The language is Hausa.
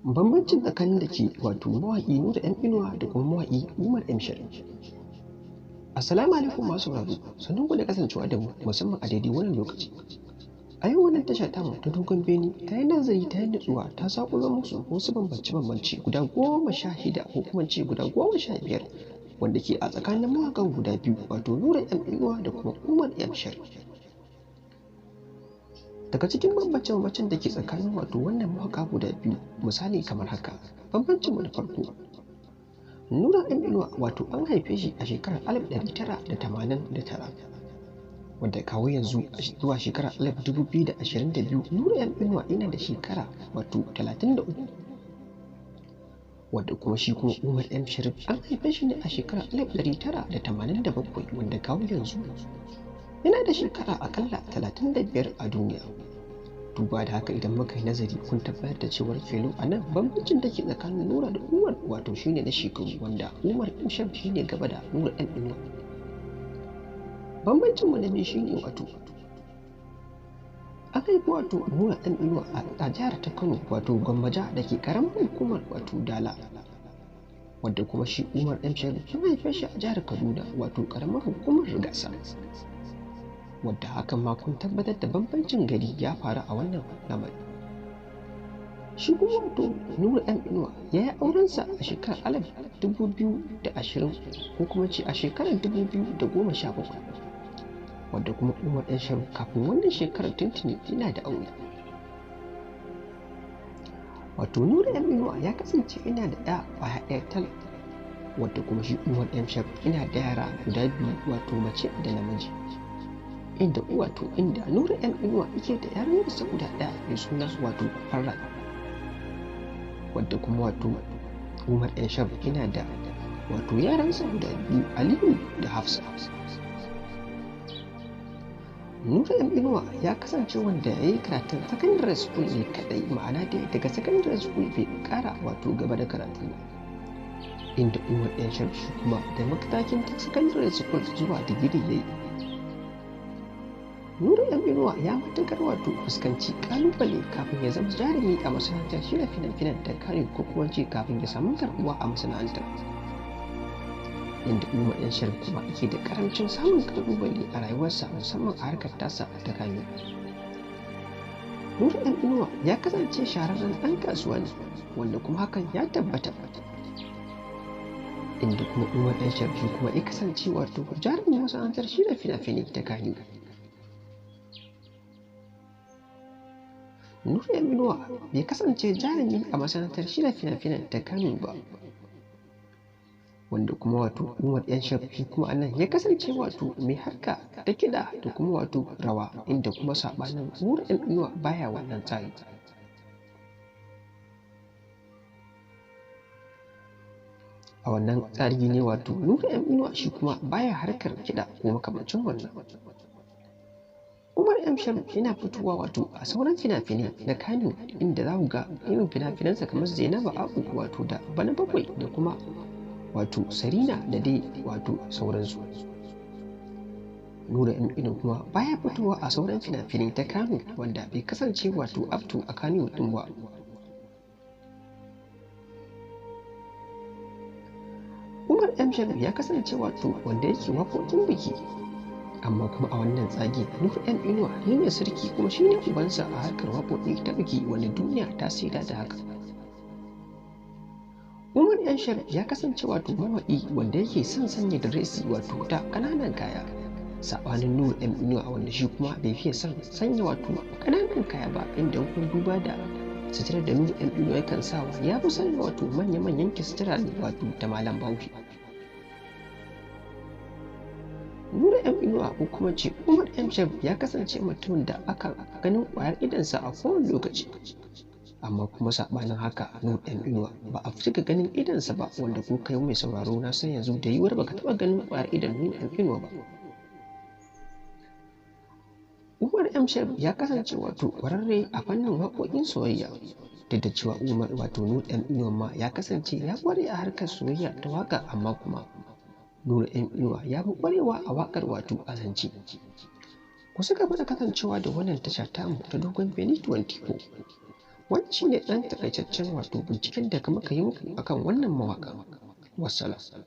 Bambancin tsakanin da ke mawaƙi Nura M Inuwa da kuma mawaƙi Umar M Sharif. Assalamu alaikum masu sauraro, sannan ku da kasancewa da mu musamman a daidai wannan lokaci. A yau wannan tasha tamu ta Dogon Beni ta yi nazari ta yi nutsuwa ta saƙulo musu wasu bambance-bambance guda 16 ko kuma ce guda 15 wanda ke a tsakanin mawaƙan guda biyu Nura M Inuwa da kuma Umar M Sharif. Daga cikin bambance-bambancen da ke tsakanin wannan mawaƙa guda biyu misali kamar haka. Bambancinmu na farko, Nura M Inuwa an haife shi a shekarar 1989 wanda kawo yanzu zuwa shekarar 2022 Nura M Inuwa yana da shekara 33, wanda kuma shi kuma Umar M Sharif an haife shi ne a shekarar 1987 wanda kawo yanzu yana da shekara akalla 35 a duniya. Duba da haka idan muka yi nazari kun tabbatar da cewar felo a nan bambancin da ke tsakanin Nura da Umar shine na shekaru, wanda Umar M Sharif shine gaba da Nura M Inuwa. Bambancin mu na biyu shine an haifi Nura M Inuwa a jihar ta Kano Gwammaja da ke karamar hukumar Dala, wanda kuma shi Umar M Sharif an haife shi a jihar Kaduna karamar hukumar Rigasa. Wadda hakan ma kun tabbatar da bambancin gari ya faru a wannan lamari. Shi kuma Nura M Inuwa ya yi aurensa a shekarar 2020 ko kuma ce a shekarar 2017, wadda kuma Umar M Sharif kafin wannan shekarar tuntuni yana da aure. Nura M Inuwa ya kasance yana da ɗaya ƙwaya ɗaya tal, wadda kuma shi Umar M Sharif yana da yara guda biyu mace da namiji. Inda Nura M Inuwa yake da yarinyarsa guda ɗaya mai suna Farra, wadda kuma Umar M Sharif yana da yaransa guda biyu Aliyu da Hafsa. Nura M Inuwa ya kasance wanda ya yi karatun secondary school ne kadai, ma'ana dai daga secondary school bai kara gaba da karatu ba. Inda Umar M Sharif shi kuma da matakin secondary school zuwa digiri ya yi. Nura M Inuwa ya matuƙar fuskanci ƙalubale kafin ya zama jarumi a masana'antar shirya fina-finan da kare ko kuma ce kafin ya samu karɓuwa a masana'antar. Inda Umar M Sharif kuma yake da ƙarancin samun ƙalubale a rayuwarsa musamman a harkar tasa ta kame. Nura M Inuwa ya kasance shahararren ɗan kasuwa ne wanda kuma hakan ya tabbata. Inda kuma Umar M Sharif kuma ya kasance jarumin masana'antar shirya fina-finai ta kame. Nura M Inuwa bai kasance jarumi a masana'antar shirya fina-finan ta Kano ba, wanda kuma Umar M Sharif shi kuma anan ya kasance mai harka ta kiɗa da kuma rawa, inda kuma saɓanin Nura M Inuwa baya wannan tsari. A wannan tsari ne Nura M Inuwa shi kuma baya harkar kiɗa ko makamancin wannan. Umar M Sharif yana fitowa a sauran fina-finai na Kano, inda za ku ga irin fina-finansa kamar Zainabu Abu da Bana Bakwai da kuma Sarina da dai sauransu. Nura M Inuwa kuma baya fitowa a sauran fina-finai ta Kano wanda bai kasance abtu a Kano din ba. Umar M Sharif ya kasance wanda yake waƙoƙin biki, amma kuma a wannan tsagi Nura M Inuwa ne sarki kuma shi ne ubansa a harkar waƙoƙi ta biki, wanda duniya ta saida da haka. Umar M Sharif ya kasance mawaƙi wanda yake son sanya diresi ta ƙananan kaya, saɓanin Nura M Inuwa wanda shi kuma bai fiye son sanya ƙananan kaya ba, inda kun duba da suturar da Nura M Inuwa yakan sawa ya fi sanya manya-manyan sutura ne ta malam Bahaushe. Nura M Inuwa ko kuma ce Umar M Sharif ya kasance mutumin da aka ganin ƙwayar idonsa a kowane lokaci, amma kuma saɓanin haka Nura M Inuwa ba a cika ganin idonsa ba, wanda ko kai mai sauraro na san yanzu da yiwuwar baka taɓa ganin ƙwayar idon Nura M Inuwa ba. Umar M Sharif ya kasance ƙwararre a fannin waƙoƙin soyayya, duk da cewa Nura M Inuwa ma ya kasance ya ƙware a harkar soyayya ta waƙa, amma kuma Nura M Inuwa ya fi ƙwarewa a waƙar azanci. Ku ci gaba da kasancewa da wannan tasha tamu ta Dogon Beni 24. Wannan shine ɗan takaitaccen wato binciken da muka yi muku akan wannan mawaƙa. Wassalam.